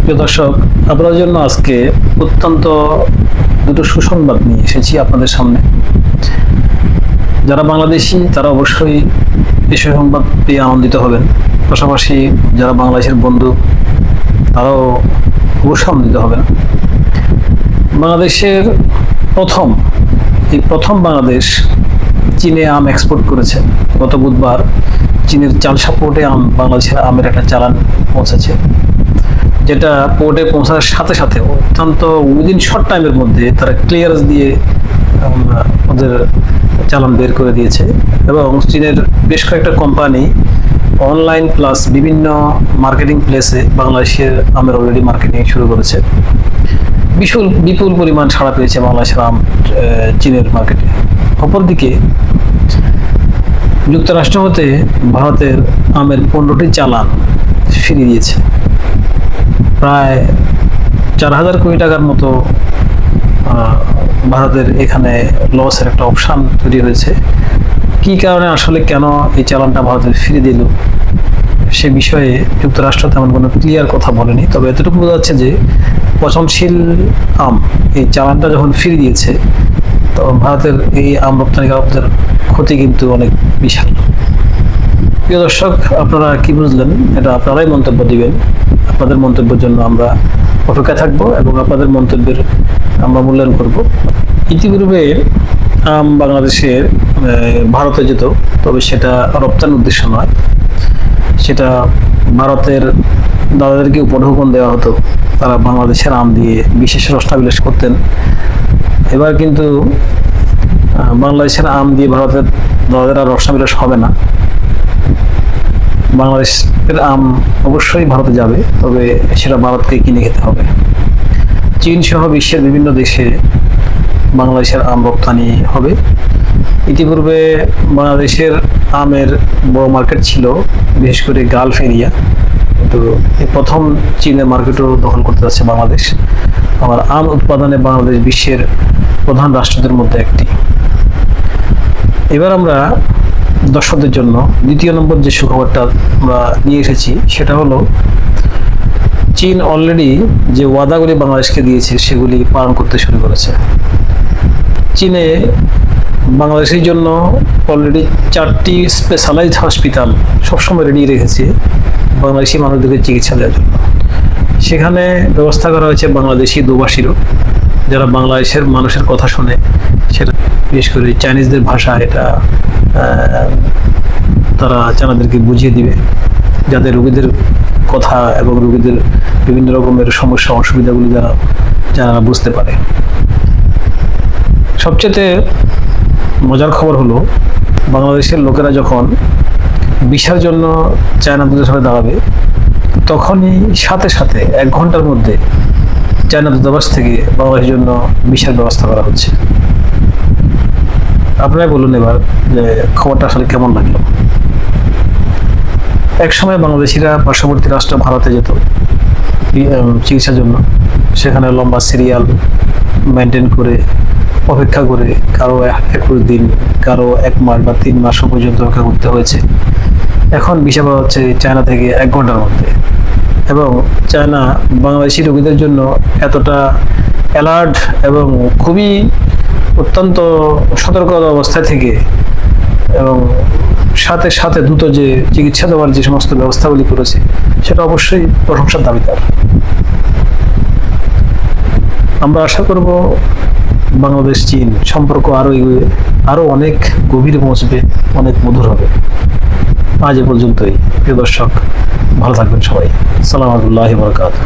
প্রিয় দর্শক, আপনাদের জন্য আজকে অত্যন্ত দুটো সুসংবাদ নিয়ে এসেছি আপনাদের সামনে। যারা বাংলাদেশি তারা অবশ্যই এই সুসংবাদ পেয়ে আনন্দিত হবেন, পাশাপাশি যারা বাংলাদেশের বন্ধু তারাও অবশ্যই আনন্দিত হবেন। বাংলাদেশের প্রথম বাংলাদেশ চীনে আম এক্সপোর্ট করেছে। গত বুধবার চীনের চালসা পোর্টে বাংলাদেশের আমের একটা চালান পৌঁছেছে, যেটা পোর্টে পৌঁছার সাথে সাথে অত্যন্ত উইদিন শর্ট টাইমের মধ্যে তারা ক্লিয়ারেন্স দিয়ে ওদের চালান বের করে দিয়েছে। এবং চীনের বেশ কয়েকটা কোম্পানি অনলাইন প্লাস বিভিন্ন মার্কেটিং প্লেসে বাংলাদেশের আমের অলরেডি মার্কেটিং শুরু করেছে। বিপুল পরিমাণ সাড়া পেয়েছে বাংলাদেশের আম চীনের মার্কেটে। অপরদিকে যুক্তরাষ্ট্র হতে ভারতের আমের 15টি চালান ফিরিয়ে দিয়েছে। প্রায় 4,000 কোটি টাকার মতো ভারতের এখানে লসের একটা অপশন তৈরি হয়েছে। কি কারণে, আসলে কেন এই চালানটা ভারতের ফিরিয়ে দিল সে বিষয়ে যুক্তরাষ্ট্র তেমন কোনো ক্লিয়ার কথা বলেনি। তবে এতটুকু বোঝা যাচ্ছে যে পচনশীল আম এই চালানটা যখন ফিরিয়ে দিয়েছে, তখন ভারতের এই আম রপ্তানিকারকদের ক্ষতি কিন্তু অনেক বিশাল। প্রিয় দর্শক, আপনারা কি বুঝলেন এটা আপনারাই মন্তব্য দিবেন। আপনাদের মন্তব্যের জন্য আমরা অপেক্ষায় থাকবো এবং আপনাদের মন্তব্যের আমরা মূল্যায়ন করব। ইতিপূর্বে আম বাংলাদেশের ভারতে যেত, তবে সেটা রপ্তানির উদ্দেশ্য নয়, সেটা ভারতের দাদাদেরকে উপঢৌকন দেওয়া হতো, তারা বাংলাদেশের আম দিয়ে বিশেষ রসনাবিলাস করতেন। এবার কিন্তু বাংলাদেশের আম দিয়ে ভারতের দাদাদের আর রসনাবিলাস হবে না। বাংলাদেশের আম অবশ্যই ভারতে যাবে, তবে সেটা ভারতকে কিনে খেতে হবে। চীন সহ বিশ্বের বিভিন্ন দেশে বাংলাদেশের আম রপ্তানি হবে। ইতিপূর্বে বাংলাদেশের আমের বড় মার্কেট ছিল বিশেষ করে গালফ এরিয়া, তো এই প্রথম চীনের মার্কেটও দখল করতে যাচ্ছে বাংলাদেশ। আমার আম উৎপাদনে বাংলাদেশ বিশ্বের প্রধান রাষ্ট্রদের মধ্যে একটি। এবার আমরা দর্শকদের জন্য দ্বিতীয় নম্বর যে সুখবরটা আমরা নিয়ে এসেছি সেটা হলো, চীন অলরেডি যে ওয়াদাগুলি বাংলাদেশকে দিয়েছে সেগুলি পালন করতে শুরু করেছে। চীনে বাংলাদেশের জন্য অলরেডি 4টি স্পেশালাইজড হসপিটাল সবসময় রেডি রেখেছে বাংলাদেশি মানুষদেরকে চিকিৎসা দেওয়ার জন্য। সেখানে ব্যবস্থা করা হয়েছে বাংলাদেশি দুভাষীরও, যারা বাংলাদেশের মানুষের কথা শুনে, সেটা বিশেষ করে চাইনিজদের ভাষা, এটা তারা চাইনাদেরকে বুঝিয়ে দিবে, যাতে রোগীদের কথা এবং রোগীদের বিভিন্ন রকমের সমস্যা অসুবিধাগুলি যারা বুঝতে পারে। সবচেয়ে মজার খবর হলো, বাংলাদেশের লোকেরা যখন ভিসার জন্য চায়নাদের সাথে দাঁড়াবে, তখনই সাথে সাথে 1 ঘন্টার মধ্যে চায়না দূতাবাস থেকে বাংলাদেশের জন্য ভিসার ব্যবস্থা করা হচ্ছে। আপনারাই বলুন এবার যে খবরটা আসলে কেমন লাগলো। এক সময় বাংলাদেশিরা পার্শ্ববর্তী রাষ্ট্র ভারতে যেত চিকিৎসার জন্য। সেখানে লম্বা সিরিয়াল মেনটেন করে অপেক্ষা করে, কারো 21 দিন, কারো 1 মাস বা 3 মাসও পর্যন্ত অপেক্ষা করতে হয়েছে। এখন ভিসা পাওয়া হচ্ছে চায়না থেকে 1 ঘন্টার মধ্যে। এবং চায়না বাংলাদেশি রোগীদের জন্য এতটা অ্যালার্ট এবং খুবই অত্যন্ত সতর্কতা অবস্থায় থেকে এবং সাথে সাথে দ্রুত যে চিকিৎসা দেওয়ার যে সমস্ত ব্যবস্থাগুলি করেছে, সেটা অবশ্যই প্রশংসার দাবিদার। আমরা আশা করব বাংলাদেশ চীন সম্পর্ক আরো এগিয়ে, আরো অনেক গভীরে পৌঁছবে, অনেক মধুর হবে। আজ এ পর্যন্তই। প্রিয় দর্শক, ভালো থাকবেন সবাই। আসসালামু আলাইকুম ওয়া রাহমাতুল্লাহি ওয়া বারাকাতুহু।